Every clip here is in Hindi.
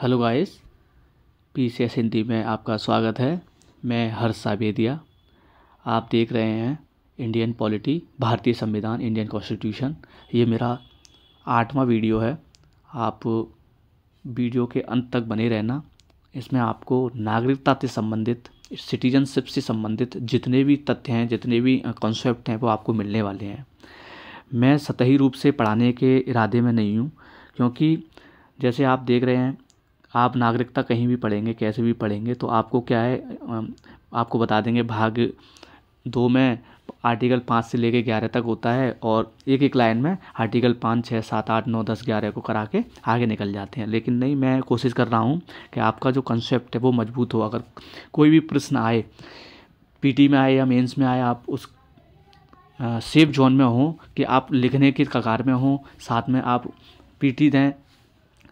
हेलो गाइस, पीसीएस हिंदी में आपका स्वागत है। मैं हर्ष साबेदिया। आप देख रहे हैं इंडियन पॉलिटी, भारतीय संविधान, इंडियन कॉन्स्टिट्यूशन। ये मेरा 8वां वीडियो है। आप वीडियो के अंत तक बने रहना। इसमें आपको नागरिकता से संबंधित, सिटीजनशिप से संबंधित जितने भी तथ्य हैं, जितने भी कॉन्सेप्ट हैं, वो आपको मिलने वाले हैं। मैं सतही रूप से पढ़ाने के इरादे में नहीं हूँ, क्योंकि जैसे आप देख रहे हैं, आप नागरिकता कहीं भी पढ़ेंगे, कैसे भी पढ़ेंगे, तो आपको क्या है, आपको बता देंगे भाग 2 में आर्टिकल 5 से लेके 11 तक होता है, और एक एक लाइन में आर्टिकल 5, 6, 7, 8, 9, 10, 11 को करा के आगे निकल जाते हैं। लेकिन नहीं, मैं कोशिश कर रहा हूँ कि आपका जो कंसेप्ट है वो मजबूत हो। अगर कोई भी प्रश्न आए, पीटी में आए या मेंस में आए, आप उस सेफ जोन में हो कि आप लिखने की कगार में हो, साथ में आप पीटी दें,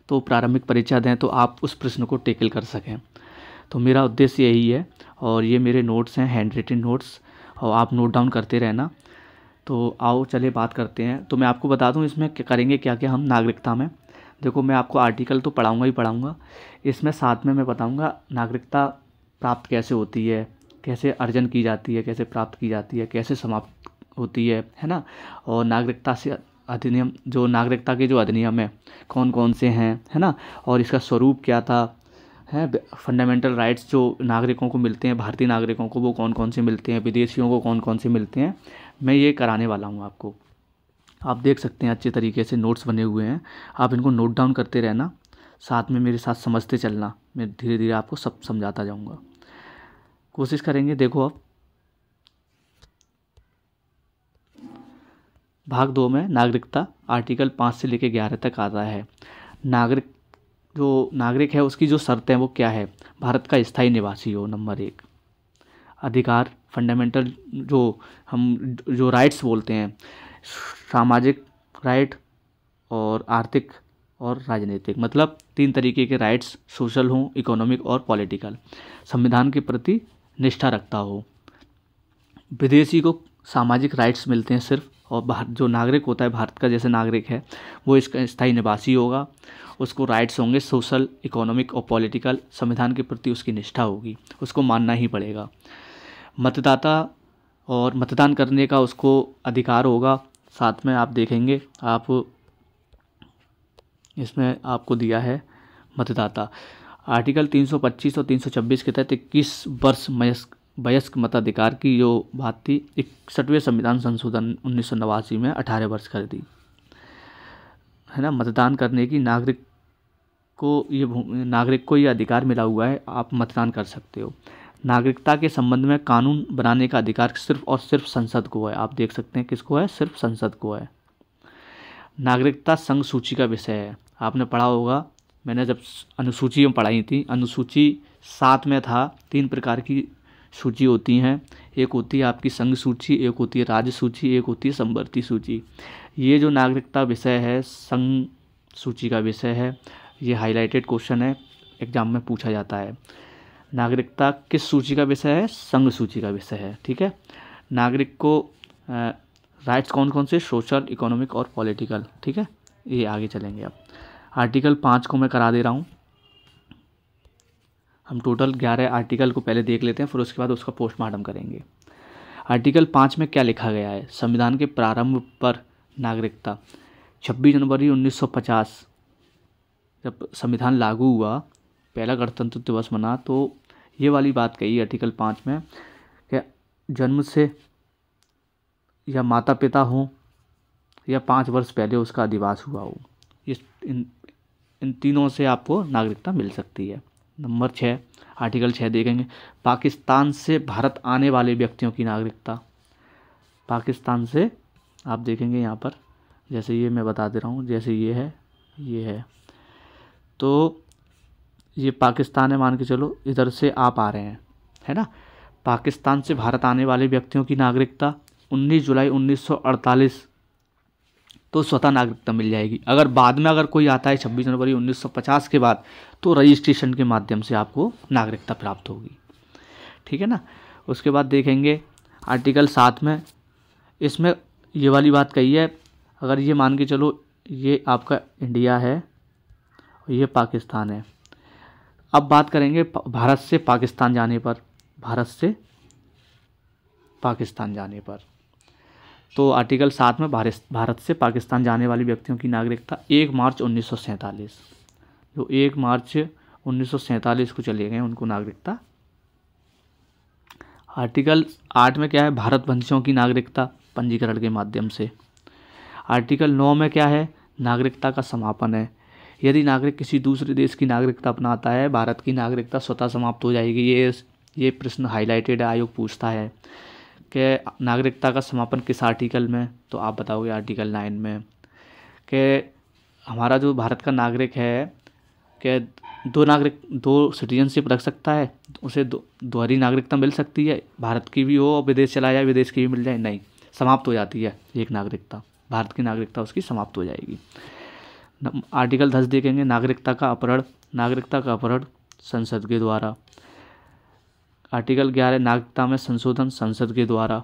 तो प्रारंभिक परीक्षा दें, तो आप उस प्रश्न को टैकल कर सकें। तो मेरा उद्देश्य यही है। और ये मेरे नोट्स हैं, हैंड रिटन नोट्स, और आप नोट डाउन करते रहना। तो आओ चलिए बात करते हैं। तो मैं आपको बता दूं इसमें क्या करेंगे, क्या क्या हम नागरिकता में। देखो, मैं आपको आर्टिकल तो पढ़ाऊंगा ही पढ़ाऊंगा, इसमें साथ में मैं बताऊंगा नागरिकता प्राप्त कैसे होती है, कैसे अर्जन की जाती है, कैसे प्राप्त की जाती है, कैसे समाप्त होती है ना। और नागरिकता से अधिनियम, जो नागरिकता के जो अधिनियम है कौन कौन से हैं, है ना, और इसका स्वरूप क्या था, है फंडामेंटल राइट्स जो नागरिकों को मिलते हैं, भारतीय नागरिकों को, वो कौन कौन से मिलते हैं, विदेशियों को कौन कौन से मिलते हैं, मैं ये कराने वाला हूँ आपको। आप देख सकते हैं अच्छे तरीके से नोट्स बने हुए हैं, आप इनको नोट डाउन करते रहना, साथ में मेरे साथ समझते चलना। मैं धीरे धीरे आपको सब समझाता जाऊँगा, कोशिश करेंगे। देखो, अब भाग 2 में नागरिकता आर्टिकल 5 से लेकर 11 तक आता है। नागरिक है, उसकी जो शर्तें हैं वो क्या है। भारत का स्थायी निवासी हो, नंबर 1। अधिकार, फंडामेंटल जो राइट्स बोलते हैं, सामाजिक राइट और आर्थिक और राजनीतिक, मतलब 3 तरीके के राइट्स, सोशल हो, इकोनॉमिक और पॉलिटिकल। संविधान के प्रति निष्ठा रखता हो। विदेशी को सामाजिक राइट्स मिलते हैं सिर्फ, और जो नागरिक होता है भारत का, जैसे नागरिक है, वो इसका स्थायी निवासी होगा, उसको राइट्स होंगे सोशल, इकोनॉमिक और पॉलिटिकल। संविधान के प्रति उसकी निष्ठा होगी, उसको मानना ही पड़ेगा। मतदाता और मतदान करने का उसको अधिकार होगा। साथ में आप देखेंगे, आप इसमें आपको दिया है मतदाता आर्टिकल 325 और 326 के तहत 21 वर्ष वयस्क मताधिकार की जो बात थी, 61वें संविधान संशोधन 1989 में 18 वर्ष कर दी, है ना। मतदान करने की नागरिक को ये अधिकार मिला हुआ है, आप मतदान कर सकते हो। नागरिकता के संबंध में कानून बनाने का अधिकार सिर्फ और सिर्फ संसद को है। आप देख सकते हैं किसको है, सिर्फ संसद को है। नागरिकता संघ सूची का विषय है, आपने पढ़ा होगा, मैंने जब अनुसूची में पढ़ाई थी, अनुसूची 7 में था। 3 प्रकार की सूची होती हैं, एक होती है आपकी संघ सूची, एक होती है राज्य सूची, एक होती है समवर्ती सूची। ये जो नागरिकता विषय है, संघ सूची का विषय है, ये हाईलाइटेड क्वेश्चन है, एग्जाम में पूछा जाता है। नागरिकता किस सूची का विषय है, संघ सूची का विषय है, ठीक है। नागरिक को राइट्स कौन कौन से, सोशल, इकोनॉमिक और पॉलिटिकल, ठीक है। ये आगे चलेंगे। अब आर्टिकल 5 को मैं करा दे रहा हूँ। हम टोटल 11 आर्टिकल को पहले देख लेते हैं, फिर उसके बाद उसका पोस्टमार्टम करेंगे। आर्टिकल 5 में क्या लिखा गया है। संविधान के प्रारंभ पर नागरिकता 26 जनवरी 1950 जब संविधान लागू हुआ, पहला गणतंत्र दिवस मना, तो ये वाली बात कही आर्टिकल 5 में कि जन्म से या माता पिता हो या 5 वर्ष पहले उसका अधिवास हुआ हो, इन तीनों से आपको नागरिकता मिल सकती है। नंबर 6, आर्टिकल 6 देखेंगे, पाकिस्तान से भारत आने वाले व्यक्तियों की नागरिकता। पाकिस्तान से आप देखेंगे यहाँ पर, जैसे ये मैं बता दे रहा हूँ, जैसे ये है, तो ये पाकिस्तान है, मान के चलो इधर से आप आ रहे हैं, है ना। पाकिस्तान से भारत आने वाले व्यक्तियों की नागरिकता 19 जुलाई 1948 तो स्वतः नागरिकता मिल जाएगी। अगर बाद में अगर कोई आता है 26 जनवरी 1950 के बाद, तो रजिस्ट्रेशन के माध्यम से आपको नागरिकता प्राप्त होगी, ठीक है ना। उसके बाद देखेंगे आर्टिकल 7 में, इसमें ये वाली बात कही है, अगर ये मान के चलो ये आपका इंडिया है और ये पाकिस्तान है, अब बात करेंगे भारत से पाकिस्तान जाने पर। भारत से पाकिस्तान जाने पर तो आर्टिकल 7 में भारत से पाकिस्तान जाने वाले व्यक्तियों की नागरिकता 1 मार्च 1947, जो 1 मार्च 1947 को चले गए उनको नागरिकता। आर्टिकल 8 में क्या है, भारतवंशियों की नागरिकता पंजीकरण के माध्यम से। आर्टिकल 9 में क्या है, नागरिकता का समापन है। यदि नागरिक किसी दूसरे देश की नागरिकता अपनाता है, भारत की नागरिकता स्वतः समाप्त हो जाएगी। ये प्रश्न हाईलाइटेड है, आयोग पूछता है कि नागरिकता का समापन किस आर्टिकल में, तो आप बताओगे आर्टिकल 9 में। कि हमारा जो भारत का नागरिक है कि दो सिटीजनशिप रख सकता है, उसे दोहरी नागरिकता मिल सकती है, भारत की भी हो और विदेश चला जाए, विदेश की भी मिल जाए, नहीं, समाप्त हो जाती है एक नागरिकता, भारत की नागरिकता उसकी समाप्त हो जाएगी। आर्टिकल 10 देखेंगे, नागरिकता का अपहरण। नागरिकता का अपहरण संसद के द्वारा। आर्टिकल 11, नागरिकता में संशोधन संसद के द्वारा।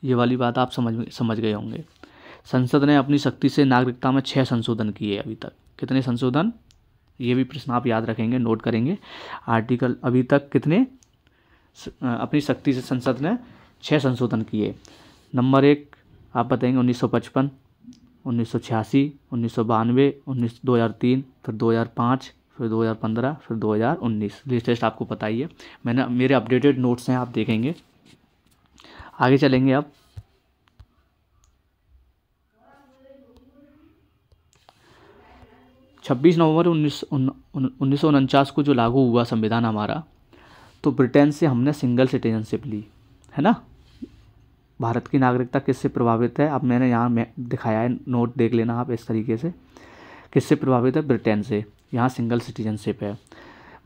ये वाली बात आप समझ गए होंगे। संसद ने अपनी शक्ति से नागरिकता में 6 संशोधन किए अभी तक। कितने संशोधन, ये भी प्रश्न आप याद रखेंगे, नोट करेंगे। आर्टिकल अभी तक कितने, अपनी शक्ति से संसद ने 6 संशोधन किए। नंबर 1 आप बताएंगे 1955, 1986, 1992, 2003, फिर 2005, फिर 2015, फिर 2019। लेटेस्ट आपको पता ही है, मैंने मेरे अपडेटेड नोट्स हैं, आप देखेंगे। आगे चलेंगे अब। छब्बीस नवंबर 1949 को जो लागू हुआ संविधान हमारा, तो ब्रिटेन से हमने सिंगल सिटीजनशिप ली है ना। भारत की नागरिकता किससे प्रभावित है, अब मैंने यहाँ दिखाया है, नोट देख लेना आप इस तरीके से। किससे प्रभावित है, ब्रिटेन से। यहाँ सिंगल सिटीजनशिप है,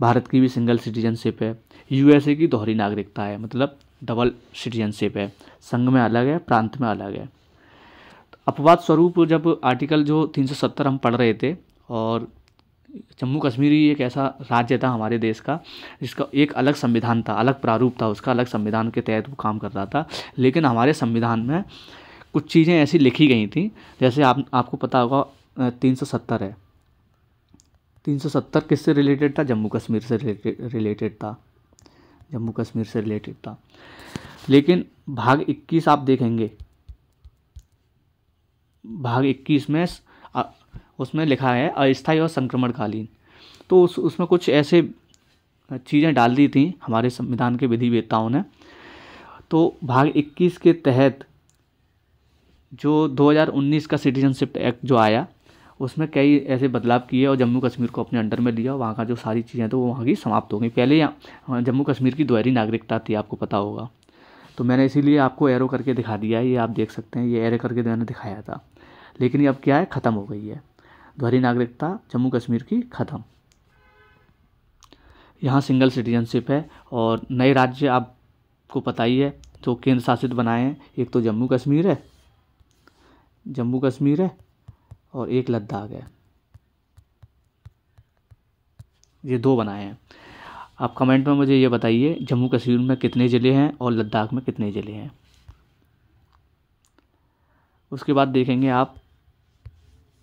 भारत की भी सिंगल सिटीजनशिप है। यूएसए की दोहरी नागरिकता है, मतलब डबल सिटीजनशिप है, संघ में अलग है, प्रांत में अलग है। अपवाद स्वरूप जब आर्टिकल जो 370 हम पढ़ रहे थे, और जम्मू कश्मीर ही एक ऐसा राज्य था हमारे देश का जिसका एक अलग संविधान था, अलग प्रारूप था उसका, अलग संविधान के तहत वो काम कर रहा था। लेकिन हमारे संविधान में कुछ चीज़ें ऐसी लिखी गई थी, जैसे आपको पता होगा 370 है। 370 किससे रिलेटेड था, जम्मू कश्मीर से रिलेटेड था, जम्मू कश्मीर से रिलेटेड था। लेकिन भाग 21 आप देखेंगे, भाग 21 में उसमें लिखा है अस्थायी और संक्रमणकालीन, तो उसमें कुछ ऐसे चीज़ें डाल दी थी हमारे संविधान के विधिवेत्ताओं ने। तो भाग 21 के तहत जो 2019 का सिटीजनशिप एक्ट जो आया, उसमें कई ऐसे बदलाव किए और जम्मू कश्मीर को अपने अंडर में लिया। वहाँ का जो सारी चीज़ें तो वो वहाँ की समाप्त हो गई। पहले यहाँ जम्मू कश्मीर की दोहरी नागरिकता थी, आपको पता होगा, तो मैंने इसीलिए आपको एरो करके दिखा दिया है, ये आप देख सकते हैं, ये एरो करके मैंने दिखाया था। लेकिन ये अब क्या है, ख़त्म हो गई है दोहरी नागरिकता जम्मू कश्मीर की, ख़त्म। यहाँ सिंगल सिटीजनशिप है। और नए राज्य आपको पता ही है जो केंद्र शासित बनाए हैं, एक तो जम्मू कश्मीर है, और एक लद्दाख है, ये 2 बनाए हैं। आप कमेंट में मुझे ये बताइए जम्मू कश्मीर में कितने ज़िले हैं और लद्दाख में कितने ज़िले हैं। उसके बाद देखेंगे आप,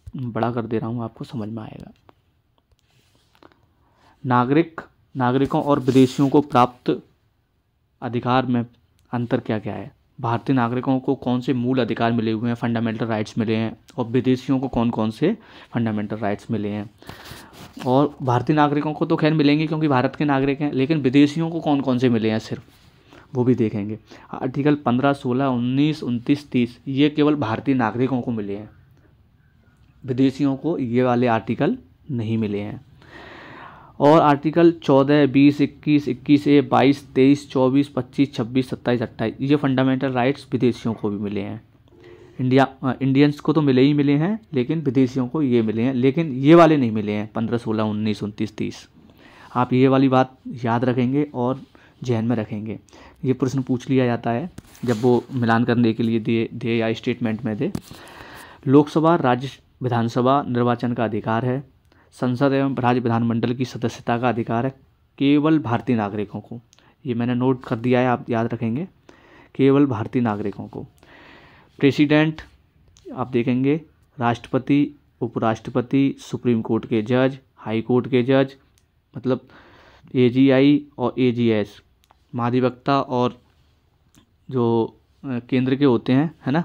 बड़ा कर दे रहा हूँ, आपको समझ में आएगा। नागरिकों और विदेशियों को प्राप्त अधिकार में अंतर क्या क्या है। भारतीय नागरिकों को कौन से मूल अधिकार मिले हुए हैं, फंडामेंटल राइट्स मिले हैं, और विदेशियों को कौन कौन से फंडामेंटल राइट्स मिले हैं। और भारतीय नागरिकों को तो खैर मिलेंगे क्योंकि भारत के नागरिक हैं, लेकिन विदेशियों को कौन कौन से मिले हैं सिर्फ, वो भी देखेंगे। आर्टिकल 15, 16, 19, 29, 30 ये केवल भारतीय नागरिकों को मिले हैं, विदेशियों को ये वाले आर्टिकल नहीं मिले हैं। और आर्टिकल 14, 20, 21, 21A, 22, 23, 24, 25, 26, 27, 28 ये फंडामेंटल राइट्स विदेशियों को भी मिले हैं। इंडियंस को तो मिले ही मिले हैं, लेकिन विदेशियों को ये मिले हैं, लेकिन ये वाले नहीं मिले हैं 15, 16, 19, 29, 30। आप ये वाली बात याद रखेंगे और जहन में रखेंगे। ये प्रश्न पूछ लिया जाता है जब वो मिलान करने के लिए दे या स्टेटमेंट में दे। लोकसभा राज्य विधानसभा निर्वाचन का अधिकार है। संसद एवं राज्य विधानमंडल की सदस्यता का अधिकार है केवल भारतीय नागरिकों को। ये मैंने नोट कर दिया है, आप याद रखेंगे, केवल भारतीय नागरिकों को। प्रेसिडेंट आप देखेंगे, राष्ट्रपति, उपराष्ट्रपति, सुप्रीम कोर्ट के जज, हाई कोर्ट के जज, मतलब AGI और AGS महाधिवक्ता और जो केंद्र के होते हैं, है ना,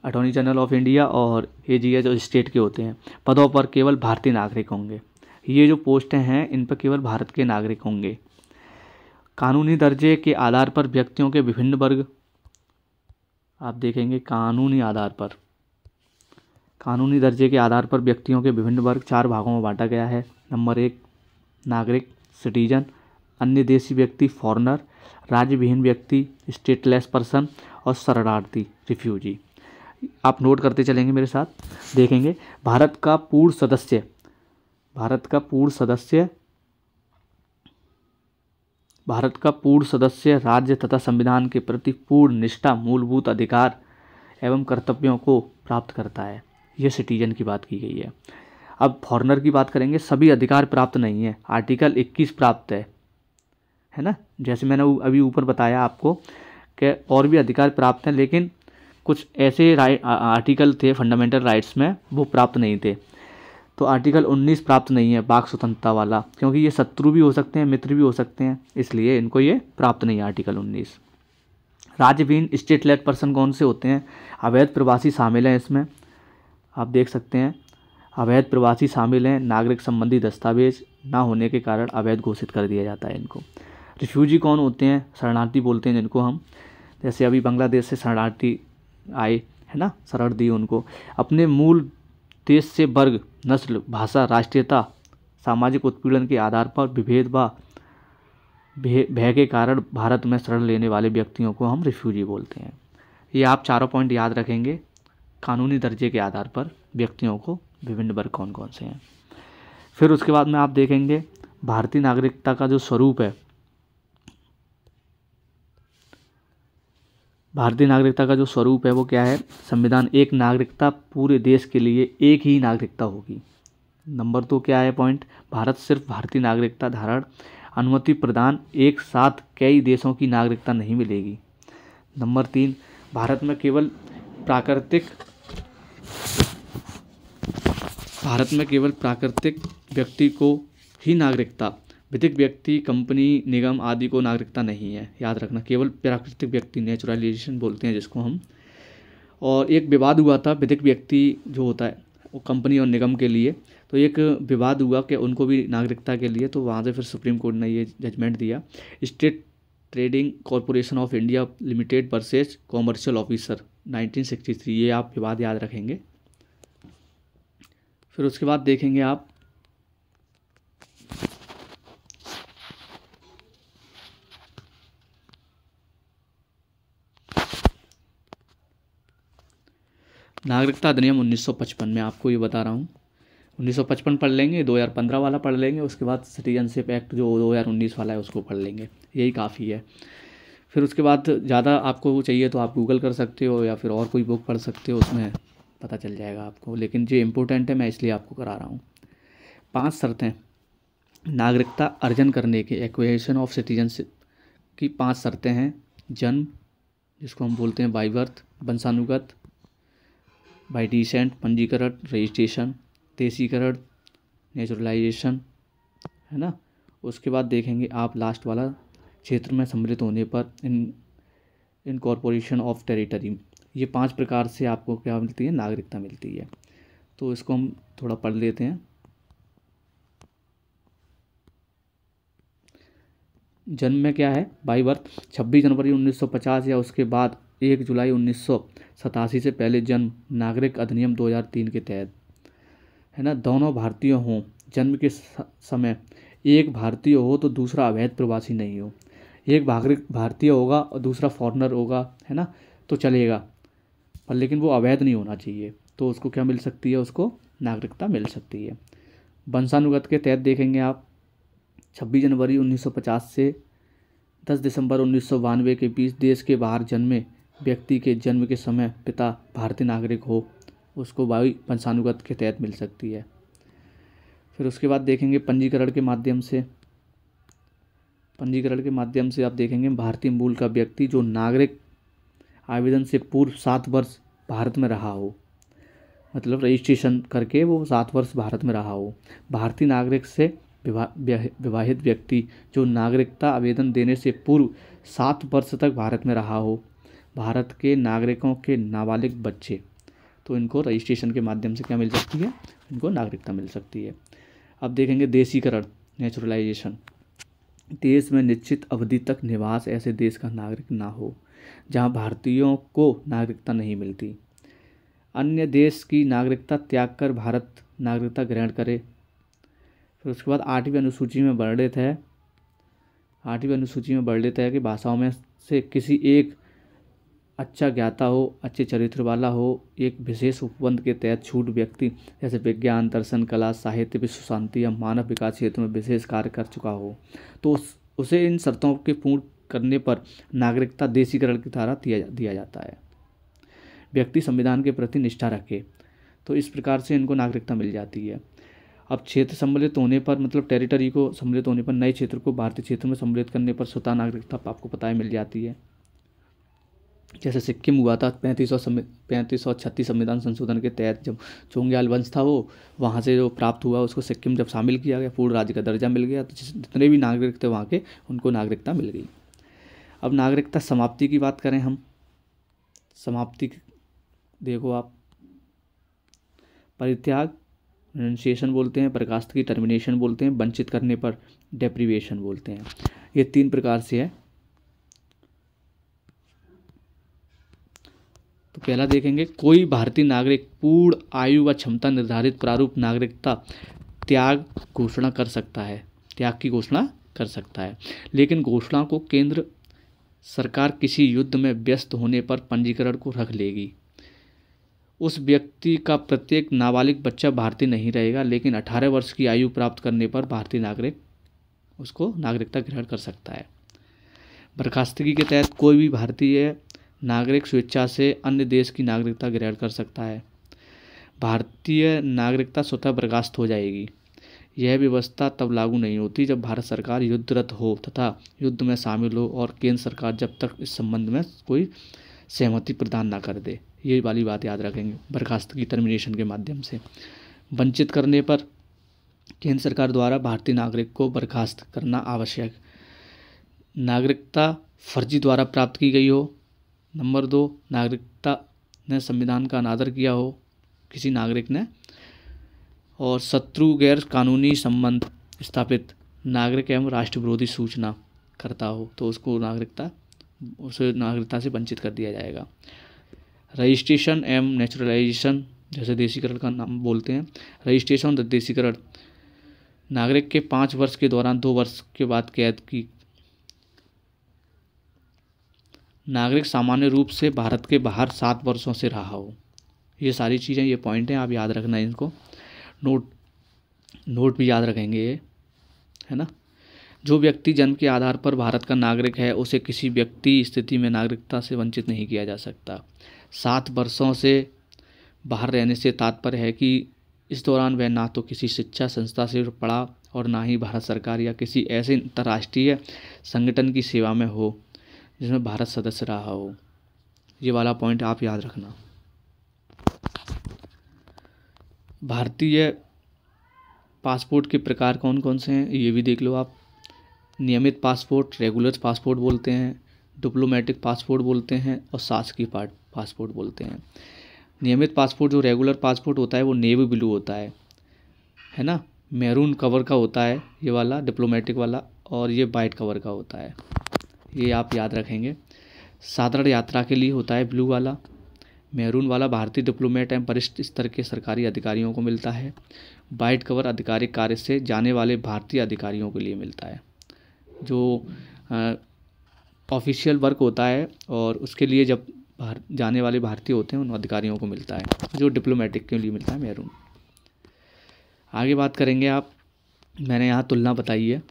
अटॉर्नी जनरल ऑफ इंडिया, और AGS जो स्टेट के होते हैं, पदों पर केवल भारतीय नागरिक होंगे। ये जो पोस्टें हैं इन पर केवल भारत के नागरिक होंगे। कानूनी दर्जे के आधार पर व्यक्तियों के विभिन्न वर्ग, आप देखेंगे कानूनी दर्जे के आधार पर व्यक्तियों के विभिन्न वर्ग 4 भागों में बांटा गया है। नंबर 1 नागरिक सिटीजन, अन्य देशी व्यक्ति फॉरेनर, राज्य विहीन व्यक्ति स्टेटलेस पर्सन, और शरणार्थी रिफ्यूजी। आप नोट करते चलेंगे मेरे साथ, देखेंगे भारत का पूर्ण सदस्य राज्य तथा संविधान के प्रति पूर्ण निष्ठा, मूलभूत अधिकार एवं कर्तव्यों को प्राप्त करता है। यह सिटीजन की बात की गई है। अब फॉरेनर की बात करेंगे, सभी अधिकार प्राप्त नहीं है, आर्टिकल 21 प्राप्त है ना, जैसे मैंने अभी ऊपर बताया आपको कि और भी अधिकार प्राप्त हैं, लेकिन कुछ ऐसे आर्टिकल थे फंडामेंटल राइट्स में वो प्राप्त नहीं थे। तो आर्टिकल 19 प्राप्त नहीं है, वाक स्वतंत्रता वाला, क्योंकि ये शत्रु भी हो सकते हैं, मित्र भी हो सकते हैं, इसलिए इनको ये प्राप्त नहीं है आर्टिकल 19। राज्यविहीन स्टेटलेस पर्सन कौन से होते हैं? अवैध प्रवासी शामिल हैं इसमें, आप देख सकते हैं अवैध प्रवासी शामिल हैं। नागरिक संबंधी दस्तावेज ना होने के कारण अवैध घोषित कर दिया जाता है इनको। रिफ्यूजी कौन होते हैं? शरणार्थी बोलते हैं जिनको हम, जैसे अभी बांग्लादेश से शरणार्थी आए, है ना, शरण दी उनको, अपने मूल देश से वर्ग, नस्ल, भाषा, राष्ट्रीयता, सामाजिक उत्पीड़न के आधार पर विभेद व भय के कारण भारत में शरण लेने वाले व्यक्तियों को हम रिफ्यूजी बोलते हैं। ये आप चारों पॉइंट याद रखेंगे। कानूनी दर्जे के आधार पर व्यक्तियों को विभिन्न वर्ग कौन कौन से हैं। फिर उसके बाद में आप देखेंगे भारतीय नागरिकता का जो स्वरूप है, वो क्या है? संविधान, एक नागरिकता, पूरे देश के लिए एक ही नागरिकता होगी। नंबर 2 क्या है पॉइंट? भारत सिर्फ भारतीय नागरिकता धारण अनुमति प्रदान, एक साथ कई देशों की नागरिकता नहीं मिलेगी। नंबर 3 भारत में केवल प्राकृतिक व्यक्ति को ही नागरिकता, विधिक व्यक्ति, कंपनी, निगम आदि को नागरिकता नहीं है। याद रखना, केवल प्राकृतिक व्यक्ति, नेचुरलाइजेशन बोलते हैं जिसको हम। और एक विवाद हुआ था विधिक व्यक्ति जो होता है वो कंपनी और निगम के लिए, तो एक विवाद हुआ कि उनको भी नागरिकता के लिए, तो वहाँ से फिर सुप्रीम कोर्ट ने ये जजमेंट दिया, state trading corporation of India limited versus commercial officer 1963। ये आप विवाद याद रखेंगे। फिर उसके बाद देखेंगे आप नागरिकता अधिनियम 1955 में, आपको ये बता रहा हूँ 1955 पढ़ लेंगे, 2015 वाला पढ़ लेंगे, उसके बाद सिटीजनशिप एक्ट जो 2019 वाला है उसको पढ़ लेंगे, यही काफ़ी है। फिर उसके बाद ज़्यादा आपको चाहिए तो आप गूगल कर सकते हो या फिर और कोई बुक पढ़ सकते हो, उसमें पता चल जाएगा आपको, लेकिन जो इम्पोर्टेंट है मैं इसलिए आपको करा रहा हूँ। 5 शर्तें नागरिकता अर्जन करने के, एक्विजिशन ऑफ सिटीजनशिप की 5 शर्तें हैं। जन्म, जिसको हम बोलते हैं बाई बर्थ, वंशानुगत, बाई डिसेंट, पंजीकरण, रजिस्ट्रेशन, देशीकरण, नेचुरलाइजेशन, है ना। उसके बाद देखेंगे आप लास्ट वाला, क्षेत्र में सम्मिलित होने पर इनकॉर्पोरेशन ऑफ टेरिटरी। ये 5 प्रकार से आपको क्या मिलती है? नागरिकता मिलती है। तो इसको हम थोड़ा पढ़ लेते हैं। जन्म में क्या है? बाई बर्थ, 26 जनवरी 1950 या उसके बाद 1 जुलाई 1987 से पहले जन्म, नागरिक अधिनियम 2003 के तहत, है ना। दोनों भारतीय हों, जन्म के समय एक भारतीय हो तो दूसरा अवैध प्रवासी नहीं हो। एक भारतीय होगा और दूसरा फॉरेनर होगा, है ना, तो चलेगा, पर लेकिन वो अवैध नहीं होना चाहिए, तो उसको क्या मिल सकती है? उसको नागरिकता मिल सकती है। वंशानुगत के तहत देखेंगे आप 26 जनवरी 1950 से 10 दिसंबर 1992 के बीच देश के बाहर जन्मे व्यक्ति के जन्म के समय पिता भारतीय नागरिक हो, उसको वंशानुगत के तहत मिल सकती है। फिर उसके बाद देखेंगे पंजीकरण के माध्यम से आप देखेंगे भारतीय मूल का व्यक्ति जो नागरिक आवेदन से पूर्व 7 वर्ष भारत में रहा हो, मतलब रजिस्ट्रेशन करके वो 7 वर्ष भारत में रहा हो। भारतीय नागरिक से विवाहित व्यक्ति जो नागरिकता आवेदन देने से पूर्व 7 वर्ष तक भारत में रहा हो, भारत के नागरिकों के नाबालिग बच्चे, तो इनको रजिस्ट्रेशन के माध्यम से क्या मिल सकती है, इनको नागरिकता मिल सकती है। अब देखेंगे देशीकरण, नेचुरलाइजेशन। देश में निश्चित अवधि तक निवास ऐसे देश का नागरिक ना हो जहां भारतीयों को नागरिकता नहीं मिलती, अन्य देश की नागरिकता त्याग कर भारत नागरिकता ग्रहण करे। फिर उसके बाद 8वीं अनुसूची में वर्णित है, 8वीं अनुसूची में वर्णित है कि भाषाओं में से किसी एक अच्छा ज्ञाता हो, अच्छे चरित्र वाला हो, एक विशेष उपबंध के तहत छूट व्यक्ति जैसे विज्ञान, दर्शन, कला, साहित्य, विश्व शांति या मानव विकास क्षेत्र में विशेष कार्य कर चुका हो, तो उसे इन शर्तों के पूर्ण करने पर नागरिकता देशीकरण की धारा दिया जाता है। व्यक्ति संविधान के प्रति निष्ठा रखे, तो इस प्रकार से इनको नागरिकता मिल जाती है। अब क्षेत्र सम्मिलित होने पर, मतलब टेरिटरी को सम्मिलित होने पर, नए क्षेत्र को भारतीय क्षेत्र में सम्मिलित करने पर स्वतः नागरिकता आपको पता है मिल जाती है। जैसे सिक्किम हुआ था 3536 संविधान संशोधन के तहत, जब चोंग्याल वंश था वो वहाँ से जो प्राप्त हुआ, उसको सिक्किम जब शामिल किया गया, पूर्ण राज्य का दर्जा मिल गया, तो जितने भी नागरिक थे वहाँ के, उनको नागरिकता मिल गई। अब नागरिकता समाप्ति की बात करें हम, समाप्ति देखो आप, परित्याग रिनंसिएशन बोलते हैं, बर्खास्तगी टर्मिनेशन बोलते हैं, वंचित करने पर डेप्रीवेशन बोलते हैं। ये 3 प्रकार से है। तो पहला देखेंगे, कोई भारतीय नागरिक पूर्ण आयु व क्षमता निर्धारित प्रारूप नागरिकता त्याग घोषणा कर सकता है, त्याग की घोषणा कर सकता है, लेकिन घोषणा को केंद्र सरकार किसी युद्ध में व्यस्त होने पर पंजीकरण को रख लेगी। उस व्यक्ति का प्रत्येक नाबालिग बच्चा भारतीय नहीं रहेगा, लेकिन 18 वर्ष की आयु प्राप्त करने पर भारतीय नागरिक उसको नागरिकता ग्रहण कर सकता है। बर्खास्तगी के तहत कोई भी भारतीय नागरिक स्वेच्छा से अन्य देश की नागरिकता ग्रहण कर सकता है। भारतीय नागरिकता स्वतः बर्खास्त हो जाएगी। यह व्यवस्था तब लागू नहीं होती जब भारत सरकार युद्धरत हो तथा युद्ध में शामिल हो और केंद्र सरकार जब तक इस संबंध में कोई सहमति प्रदान ना कर दे। ये वाली बात याद रखेंगे। बर्खास्तगी टर्मिनेशन के माध्यम से वंचित करने पर केंद्र सरकार द्वारा भारतीय नागरिक को बर्खास्त करना आवश्यक। नागरिकता फर्जी द्वारा प्राप्त की गई हो। नंबर 2, नागरिकता ने संविधान का अनादर किया हो किसी नागरिक ने, और शत्रु गैर कानूनी संबंध स्थापित नागरिक एवं राष्ट्र विरोधी सूचना करता हो, तो उसको उसे नागरिकता से वंचित कर दिया जाएगा। रजिस्ट्रेशन एवं नेचुरलाइजेशन, जैसे देशीकरण का नाम बोलते हैं, रजिस्ट्रेशन और देशीकरण, नागरिक के 5 वर्ष के दौरान 2 वर्ष के बाद कैद की, नागरिक सामान्य रूप से भारत के बाहर 7 वर्षों से रहा हो। ये सारी चीज़ें, ये पॉइंट हैं, आप याद रखना है इनको, नोट भी याद रखेंगे ये, है ना। जो व्यक्ति जन्म के आधार पर भारत का नागरिक है, उसे किसी व्यक्ति स्थिति में नागरिकता से वंचित नहीं किया जा सकता। 7 वर्षों से बाहर रहने से तात्पर्य है कि इस दौरान वह ना तो किसी शिक्षा संस्था से पढ़ा और ना ही भारत सरकार या किसी ऐसे अंतर्राष्ट्रीय संगठन की सेवा में हो जिसमें भारत सदस्य रहा हो। ये वाला पॉइंट आप याद रखना। भारतीय पासपोर्ट के प्रकार कौन कौन से हैं ये भी देख लो आप। नियमित पासपोर्ट, रेगुलर पासपोर्ट बोलते हैं, डिप्लोमेटिक पासपोर्ट बोलते हैं और शासकीय पासपोर्ट बोलते हैं। नियमित पासपोर्ट जो रेगुलर पासपोर्ट होता है वो नेवी ब्लू होता है ना, मैरून कवर का होता है ये वाला डिप्लोमेटिक वाला, और ये वाइट कवर का होता है, ये आप याद रखेंगे। साधारण यात्रा के लिए होता है ब्लू वाला। मैरून वाला भारतीय डिप्लोमेट एवं वरिष्ठ स्तर के सरकारी अधिकारियों को मिलता है। वाइट कवर आधिकारिक कार्य से जाने वाले भारतीय अधिकारियों के लिए मिलता है, जो ऑफिशियल वर्क होता है और उसके लिए जब जाने वाले भारतीय होते हैं उन अधिकारियों को मिलता है, जो डिप्लोमेटिक के लिए मिलता है मैरून। आगे बात करेंगे आप, मैंने यहाँ तुलना बताई है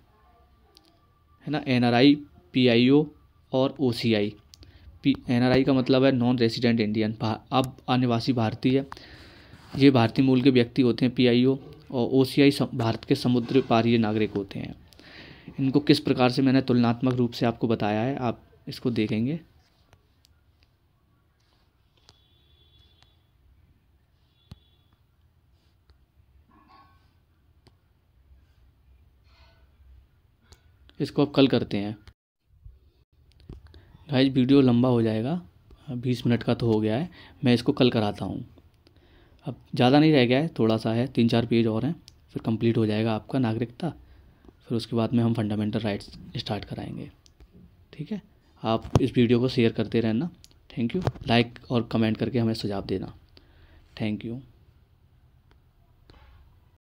ना, NRI, PIO और OCI। NRI का मतलब है नॉन रेसिडेंट इंडियन, अब अनिवासी भारतीय, ये भारतीय मूल के व्यक्ति होते हैं PIO, और OCI भारत के समुद्र पारीय नागरिक होते हैं। इनको किस प्रकार से मैंने तुलनात्मक रूप से आपको बताया है, आप इसको देखेंगे। इसको अब कल करते हैं। गाइस वीडियो लंबा हो जाएगा, 20 मिनट का तो हो गया है, मैं इसको कल कराता हूँ। अब ज़्यादा नहीं रह गया है, थोड़ा सा है, 3-4 पेज और हैं, फिर कंप्लीट हो जाएगा आपका नागरिकता। फिर उसके बाद में हम फंडामेंटल राइट्स स्टार्ट कराएंगे। ठीक है, आप इस वीडियो को शेयर करते रहना। Thank you. लाइक और कमेंट करके हमें सुझाव देना। Thank you.